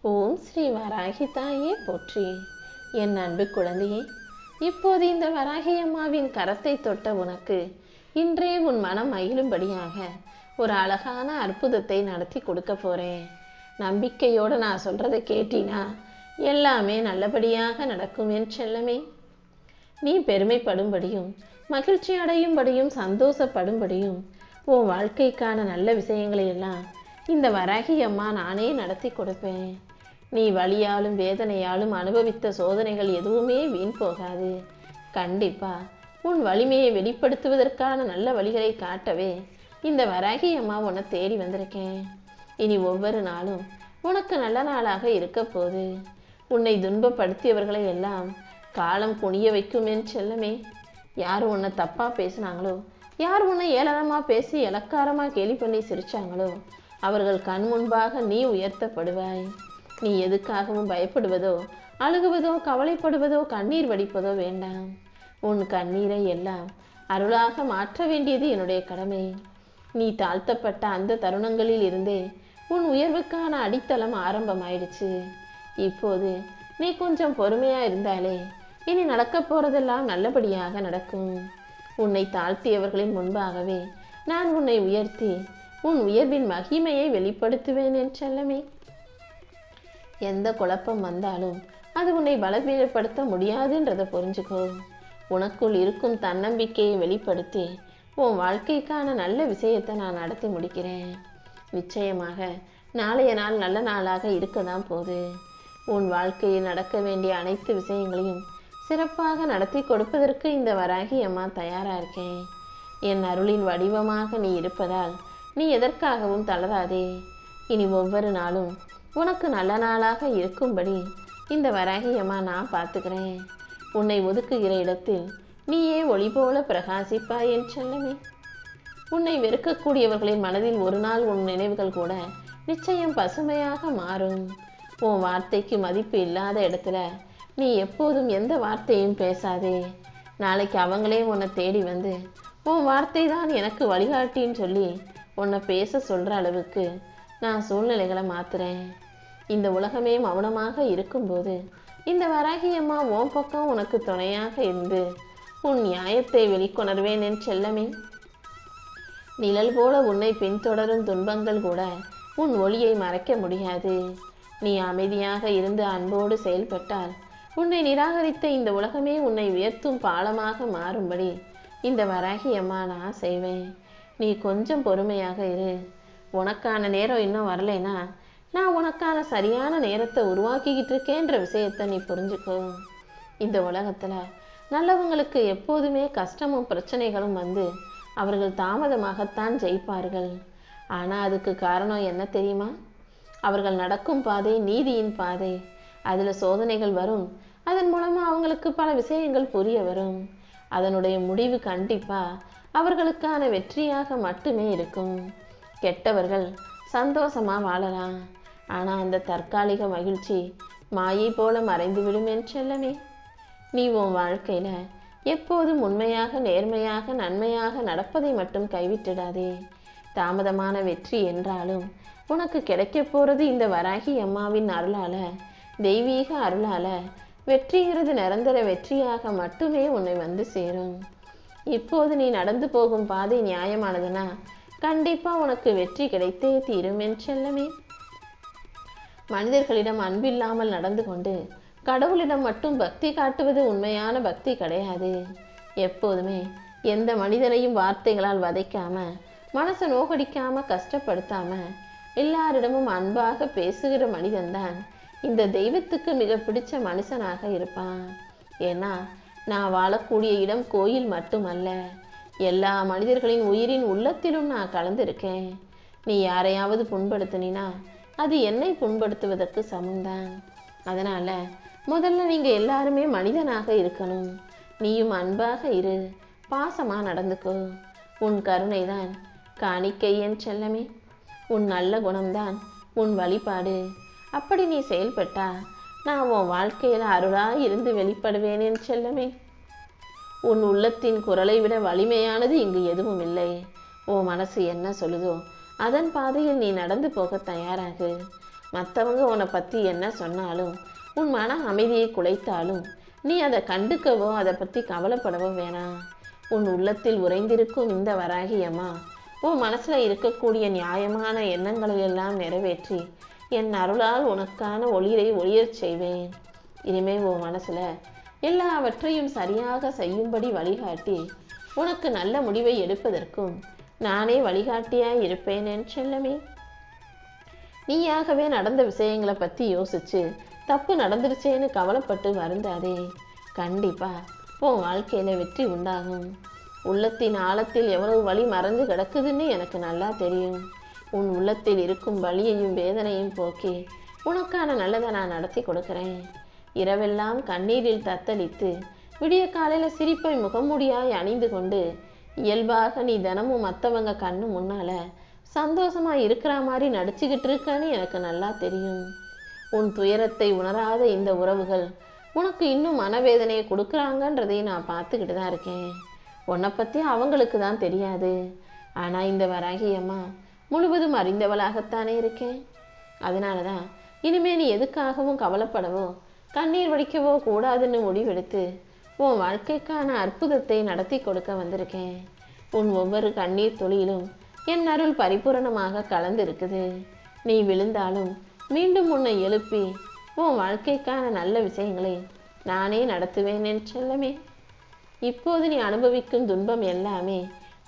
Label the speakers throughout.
Speaker 1: ஓம் ஸ்ரீ வராகி தாயே போற்றி. என் அன்பு குழந்தையே, இப்போது இந்த வராகி அம்மாவின் கரத்தை தொட்ட உனக்கு இன்றே உன் மனம் மகிழும்படியாக ஒரு அழகான அற்புதத்தை நடத்தி கொடுக்க போறேன். நம்பிக்கையோடு நான் சொல்றதை கேட்டினா எல்லாமே நல்லபடியாக நடக்கும் என் செல்லமே. நீ பெருமைப்படும்படியும் மகிழ்ச்சி அடையும்படியும் சந்தோஷப்படும்படியும் உன் வாழ்க்கைக்கான நல்ல விஷயங்களை எல்லாம் இந்த வராகி அம்மா நானே நடத்தி கொடுப்பேன். நீ வலியாலும் வேதனையாலும் அனுபவித்த சோதனைகள் எதுவுமே வீண் போகாது. கண்டிப்பா உன் வலிமையை வெளிப்படுத்துவதற்கான நல்ல வழிகளை காட்டவே இந்த வராகி அம்மா உன்னை தேடி வந்திருக்கேன். இனி ஒவ்வொரு நாளும் உனக்கு நல்ல நாளாக இருக்க போது. உன்னை துன்பப்படுத்தியவர்களை எல்லாம் காலம் குனிய வைக்கும் என் செல்லமே. யார் உன்னை தப்பா பேசினாங்களோ, யார் உன்னை ஏளனமா பேசி இலக்காரமா கேலி பண்ணி சிரிச்சாங்களோ அவர்கள் கண் முன்பாக நீ உயர்த்தப்படுவாய். நீ எதுக்காகவும் பயப்படுவதோ அழுகுவதோ கவலைப்படுவதோ கண்ணீர் வடிப்பதோ வேண்டாம். உன் கண்ணீரை எல்லாம் அருளாக மாற்ற வேண்டியது என்னுடைய கடமை. நீ தாழ்த்தப்பட்ட அந்த தருணங்களில் இருந்தே உன் உயர்வுக்கான அடித்தளம் ஆரம்பமாயிடுச்சு. இப்போது நீ கொஞ்சம் பொறுமையா இருந்தாலே இனி நடக்க போறதெல்லாம் நல்லபடியாக நடக்கும். உன்னை தாழ்த்தியவர்களின் முன்பாகவே நான் உன்னை உயர்த்தி உன் உயர்வின் மகிமையை வெளிப்படுத்துவேன் என் செல்லமே. எந்த குழப்பம் வந்தாலும் அது உன்னை பலவீனப்படுத்த முடியாதுன்றதை புரிஞ்சுக்கோ. உனக்குள் இருக்கும் தன்னம்பிக்கையை வெளிப்படுத்தி உன் வாழ்க்கைக்கான நல்ல விஷயத்தை நான் நடத்தி முடிக்கிறேன். நிச்சயமாக நாளைய நாள் நல்ல நாளாக இருக்க தான் போகுது. உன் வாழ்க்கையில் நடக்க வேண்டிய அனைத்து விஷயங்களையும் சிறப்பாக நடத்தி கொடுப்பதற்கு இந்த வராகி அம்மா தயாரா இருக்கேன். என் அருளின் வடிவமாக நீ இருப்பதால் நீ எதற்காகவும் தளராதே. இனி ஒவ்வொரு நாளும் உனக்கு நல்ல நாளாக இருக்கும்படி இந்த வராகி அம்மா நான் பார்த்துக்கிறேன். உன்னை ஒதுக்குகிற இடத்தில் நீயே ஒளி போல பிரகாசிப்பாய் என் செல்லமே. உன்னை வெறுக்கக்கூடியவர்களின் மனதில் ஒரு நாள் உன் நினைவுகள் கூட நிச்சயம் பசுமையாக மாறும். உன் வார்த்தைக்கு மதிப்பு இல்லாத இடத்துல நீ எப்போதும் எந்த வார்த்தையும் பேசாதே. நாளைக்கு அவங்களே உன்னை தேடி வந்து உன் வார்த்தை தான் எனக்கு வழிகாட்டின்னு சொல்லி உன்னை பேச சொல்கிற அளவுக்கு நான் சூழ்நிலைகளை மாத்துறேன். இந்த உலகமே மௌனமாக இருக்கும்போது இந்த வராகி அம்மா உன் பக்கம் உனக்கு துணையாக இருந்து உன் நியாயத்தை வெளிக்கொணர்வேன் என் செல்லமே. நிழல் போல உன்னை பின்தொடரும் துன்பங்கள் கூட உன் ஒளியை மறைக்க முடியாது. நீ அமைதியாக இருந்து அன்போடு செயல்பட்டால் உன்னை நிராகரித்த இந்த உலகமே உன்னை உயர்த்தும் பாலமாக மாறும்படி இந்த வராகி அம்மா நான் செய்வேன். நீ கொஞ்சம் பொறுமையாக இரு. உனக்கான நேரம் இன்னும் வரலைன்னா நான் உனக்கான சரியான நேரத்தை உருவாக்கிக்கிட்டு இருக்கேன்ற விஷயத்தை நீ புரிஞ்சுக்கோ. இந்த உலகத்துல நல்லவங்களுக்கு எப்போதுமே கஷ்டமும் பிரச்சனைகளும் வந்து அவர்கள் தாமதமாகத்தான் ஜெயிப்பார்கள். ஆனா அதுக்கு காரணம் என்ன தெரியுமா? அவர்கள் நடக்கும் பாதை நீதியின் பாதை. அதுல சோதனைகள் வரும். அதன் மூலமா அவங்களுக்கு பல விஷயங்கள் புரிய வரும். அதனுடைய முடிவு கண்டிப்பா அவர்களுக்கான வெற்றியாக மட்டுமே இருக்கும். கெட்டவர்கள் சந்தோஷமா வாழலாம். ஆனா அந்த தற்காலிக மகிழ்ச்சி மாயை போல மறைந்து விடும் என் செல்லமே. நீ உன் வாழ்க்கையில எப்போதும் உண்மையாக நேர்மையாக நன்மையாக நடப்பதை மட்டும் கைவிட்டுடாதே. தாமதமான வெற்றி என்றாலும் உனக்கு கிடைக்க போறது இந்த வராகி அம்மாவின் அருளால, தெய்வீக அருளால வெற்றிங்கிறது நிரந்தர வெற்றியாக மட்டுமே உன்னை வந்து சேரும். இப்போது நீ நடந்து போகும் பாதை நியாயமானதுன்னா கண்டிப்பா உனக்கு வெற்றி கிடைத்தே தீரும் என் செல்லமே. மனிதர்களிடம் அன்பில்லாமல் நடந்து கொண்டு கடவுளிடம் மட்டும் பக்தி காட்டுவது உண்மையான பக்தி கிடையாது. எப்போதுமே எந்த மனிதனையும் வார்த்தைகளால் வதைக்காம, மனசை நோகடிக்காம, கஷ்டப்படுத்தாம எல்லாரிடமும் அன்பாக பேசுகிற மனிதன்தான் இந்த தெய்வத்துக்கு மிக பிடிச்ச மனுஷனாக இருப்பான். ஏன்னா நான் வாழக்கூடிய இடம் கோயில் மட்டுமல்ல, எல்லா மனிதர்களின் உயிரின் உள்ளத்திலும் நான் கலந்திருக்கேன். நீ யாரையாவது புண்படுத்தினா அது என்னை புண்படுத்துவதற்கு சமம்தான். அதனால முதல்ல நீங்க எல்லாருமே மனிதனாக இருக்கணும். நீயும் அன்பாக இரு, பாசமா நடந்துக்கோ. உன் கருணை தான் காணிக்கை என் செல்லமே. உன் நல்ல குணம்தான் உன் வழிபாடு. அப்படி நீ செயல்பட்டா நான் உன் வாழ்க்கையில அருளா இருந்து வெளிப்படுவேன் என் செல்லமே. உன் உள்ளத்தின் குரலை விட வலிமையானது இங்கு எதுவும் இல்லை. உன் மனசு என்ன சொல்லுதோ அதன் பாதையில் நீ நடந்து போக தயாராகு. மற்றவங்க உன்னை பற்றி என்ன சொன்னாலும், உன் மன அமைதியை குலைத்தாலும் நீ அதை கண்டுக்கவோ அதை பற்றி கவலைப்படவோ வேணாம். உன் உள்ளத்தில் உறைந்திருக்கும் இந்த வராகி அம்மா உன் மனசில் இருக்கக்கூடிய நியாயமான எண்ணங்களை எல்லாம் நிறைவேற்றி என் அருளால் உனக்கான ஒளிரை ஒளியச் செய்வேன். இனிமே உன் மனசில் எல்லாவற்றையும் சரியாக செய்யும்படி வழிகாட்டி உனக்கு நல்ல முடிவை எடுப்பதற்கும் நானே வழிகாட்டியாய் இருப்பேன் என் செல்லமே. நீயாகவே நடந்த விஷயங்களை பற்றி யோசிச்சு தப்பு நடந்துருச்சேன்னு கவலைப்பட்டு வருந்தாதே. கண்டிப்பா உன் வாழ்க்கையில வெற்றி உண்டாகும். உள்ளத்தின் ஆழத்தில் எவ்வளவு வலி மறைஞ்சு கிடக்குதுன்னு எனக்கு நல்லா தெரியும். உன் உள்ளத்தில் இருக்கும் வலியையும் வேதனையும் போக்கி உனக்கான நல்லதை நான் நடத்தி கொடுக்குறேன். இரவெல்லாம் கண்ணீரில் தத்தளித்து விடிய காலையில் சிரிப்பை முகமூடியாய் அணிந்து கொண்டு இயல்பாக நீ தினமும் மற்றவங்க கண்ணு முன்னால சந்தோஷமா இருக்கிற மாதிரி நடிச்சுக்கிட்டு இருக்கன்னு எனக்கு நல்லா தெரியும். உன் துயரத்தை உணராத இந்த உறவுகள் உனக்கு இன்னும் மனவேதனையை கொடுக்குறாங்கன்றதையும் நான் பார்த்துக்கிட்டு தான் இருக்கேன். உன்னை பற்றி அவங்களுக்கு தான் தெரியாது. ஆனால் இந்த வராகி அம்மா முழுவதும் அறிந்தவளாகத்தானே இருக்கேன். அதனால தான் இனிமே நீ எதுக்காகவும் கவலைப்படவோ கண்ணீர் வடிக்கவோ கூடாதுன்னு முடிவெடுத்து உன் வாழ்க்கைக்கான அற்புதத்தை நடத்தி கொடுக்க வந்திருக்கேன். உன் ஒவ்வொரு கண்ணீர் துளியிலும் என் அருள் பரிபூரணமாக கலந்து இருக்குது. நீ விழுந்தாலும் மீண்டும் உன்னை எழுப்பி உன் வாழ்க்கைக்கான நல்ல விஷயங்களை நானே நடத்துவேன் என் செல்லமே. இப்போது நீ அனுபவிக்கும் துன்பம் எல்லாமே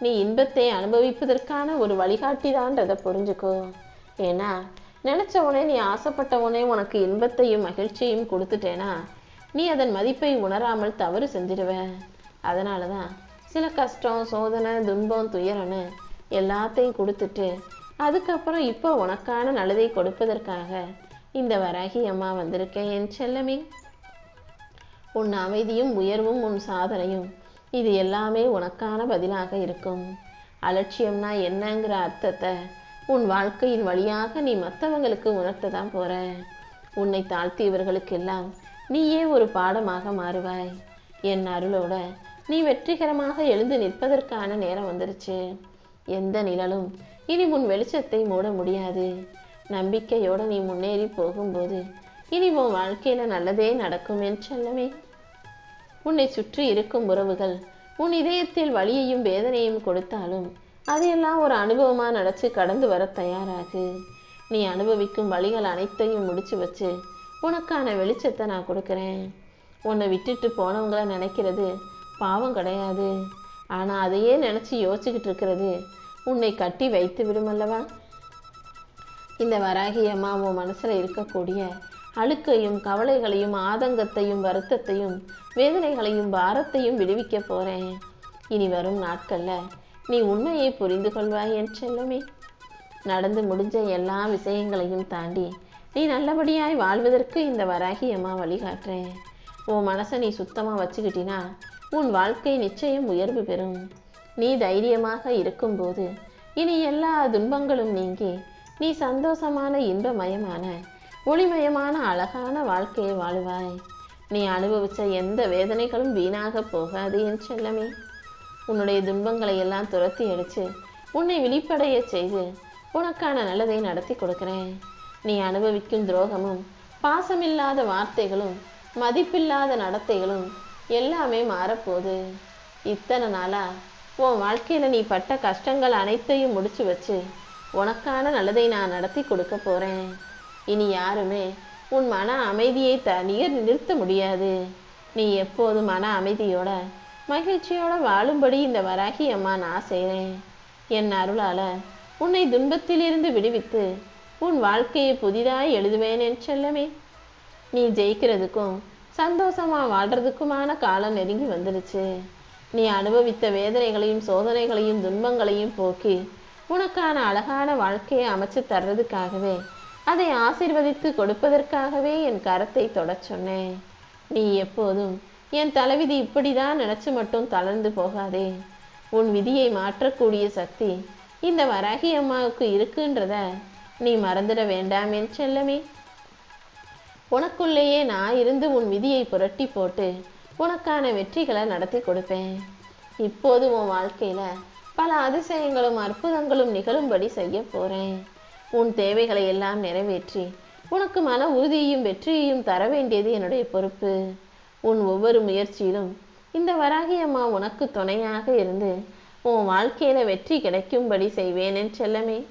Speaker 1: நீ இன்பத்தை அனுபவிப்பதற்கான ஒரு வழிகாட்டிதான்றதை புரிஞ்சுக்கோ. ஏன்னா நினைச்ச உடனே நீ ஆசைப்பட்ட உடனே உனக்கு இன்பத்தையும் மகிழ்ச்சியையும் கொடுத்துட்டேனா நீ அதன் மதிப்பை உணராமல் தவறு செஞ்சிடுவ. அதனால தான் சில கஷ்டம், சோதனை, துன்பம், துயரம்னு எல்லாத்தையும் கொடுத்துட்டு அதுக்கப்புறம் இப்போ உனக்கான நல்லதை கொடுப்பதற்காக இந்த வராகி அம்மா வந்திருக்கேன் என் செல்லமே. உன் அமைதியும் உயர்வும் உன் சாதனையும் இது எல்லாமே உனக்கான பதிலாக இருக்கும். அலட்சியம்னா என்னங்கிற அர்த்தத்தை உன் வாழ்க்கையின் வழியாக நீ மற்றவங்களுக்கு உணர்த்த தான் போற. உன்னை தாழ்த்தியவர்களுக்கெல்லாம் நீயே ஒரு பாடமாக மாறுவாய். என் அருளோட நீ வெற்றிகரமாக எழுந்து நிற்பதற்கான நேரம் வந்துருச்சு. எந்த நிழலும் இனி உன் வெளிச்சத்தை மூட முடியாது. நம்பிக்கையோட நீ முன்னேறி போகும்போது இனி உன் வாழ்க்கையில நல்லதே நடக்கும் என் செல்லமே. உன்னை சுற்றி இருக்கும் உறவுகள் உன் இதயத்தில் வலியையும் வேதனையும் கொடுத்தாலும் அதையெல்லாம் ஒரு அனுபவமா நினைச்சு கடந்து வர தயாராகு. நீ அனுபவிக்கும் வழிகள் அனைத்தையும் முடிச்சு வச்சு உனக்கான வெளிச்சத்தை நான் கொடுக்குறேன். உன்னை விட்டுட்டு போனவங்களை நினைக்கிறது பாவம் கிடையாது. ஆனா அதையே நினைச்சு யோசிச்சுக்கிட்டு இருக்கிறது உன்னை கட்டி வைத்து விடுமல்லவா. இந்த வராகி அம்மா உன் மனசுல இருக்கக்கூடிய அழுக்கையும் கவலைகளையும் ஆதங்கத்தையும் வருத்தத்தையும் வேதனைகளையும் பாரத்தையும் விடுவிக்க போறேன். இனி வரும் நாட்கள்ல நீ உண்மையை புரிந்து கொள்வாய் என் செல்லமே. நடந்து முடிஞ்ச எல்லா விஷயங்களையும் தாண்டி நீ நல்லபடியாய் வாழ்வதற்கு இந்த வராகி அம்மா வழிகாட்டுறேன். உன் மனசை நீ சுத்தமாக வச்சுக்கிட்டினா உன் வாழ்க்கை நிச்சயம் உயர்வு பெறும். நீ தைரியமாக இருக்கும்போது இனி எல்லா துன்பங்களும் நீங்கி நீ சந்தோஷமான இன்பமயமான ஒளிமயமான அழகான வாழ்க்கையை வாழுவாய். நீ அனுபவிச்ச எந்த வேதனைகளும் வீணாக போகாது என் செல்லமே. உன்னுடைய துன்பங்களை எல்லாம் துரத்தி அடிச்சு உன்னை விழிப்படைய செய்து உனக்கான நல்லதை நடத்தி கொடுக்கிறேன். நீ அனுபவிக்கும் துரோகமும் பாசமில்லாத வார்த்தைகளும் மதிப்பில்லாத நடத்தைகளும் எல்லாமே மாறப்போகுது. இத்தனை நாளா உன் வாழ்க்கையில நீ பட்ட கஷ்டங்கள் அனைத்தையும் முடிச்சு வச்சு உனக்கான நல்லதை நான் நடத்தி கொடுக்க போறேன். இனி யாருமே உன் மன அமைதியை நிறுத்த முடியாது. நீ எப்போதும் மன அமைதியோட மகிழ்ச்சியோட வாழும்படி இந்த வராகி அம்மா நான் செய்கிறேன். என் அருளால உன்னை துன்பத்திலிருந்து விடுவித்து உன் வாழ்க்கையை புதிதாய் எழுதுவேன் என் செல்லமே. நீ ஜெயிக்கிறதுக்கும் சந்தோஷமா வாழ்றதுக்குமான காலம் நெருங்கி வந்துடுச்சு. நீ அனுபவித்த வேதனைகளையும் சோதனைகளையும் துன்பங்களையும் போக்கி உனக்கான அழகான வாழ்க்கையை அமைச்சு தர்றதுக்காகவே அதை ஆசீர்வதித்து கொடுப்பதற்காகவே என் கரத்தை தொடச் சொன்னேன். நீ எப்போதும் என் தலைவிதி இப்படிதான் நினைச்சு மட்டும் தளர்ந்து போகாதே. உன் விதியை மாற்றக்கூடிய சக்தி இந்த வராகி அம்மாவுக்கு இருக்குன்றத நீ மறந்துட வேண்டாம் என் செல்லமே. உனக்குள்ளேயே நான் இருந்து உன் விதியை புரட்டி போட்டு உனக்கான வெற்றிகளை நடத்தி கொடுப்பேன். இப்போது உன் வாழ்க்கையில பல அதிசயங்களும் அற்புதங்களும் நிகழும்படி செய்ய போறேன். உன் தேவைகளை எல்லாம் நிறைவேற்றி உனக்கு மன உறுதியையும் வெற்றியையும் தர வேண்டியது என்னுடைய பொறுப்பு. உன் ஒவ்வொரு முயற்சியிலும் இந்த வராகி அம்மா உனக்கு துணையாக இருந்து உன் வாழ்க்கையில வெற்றி கிடைக்கும்படி செய்வேன் என் செல்லமே.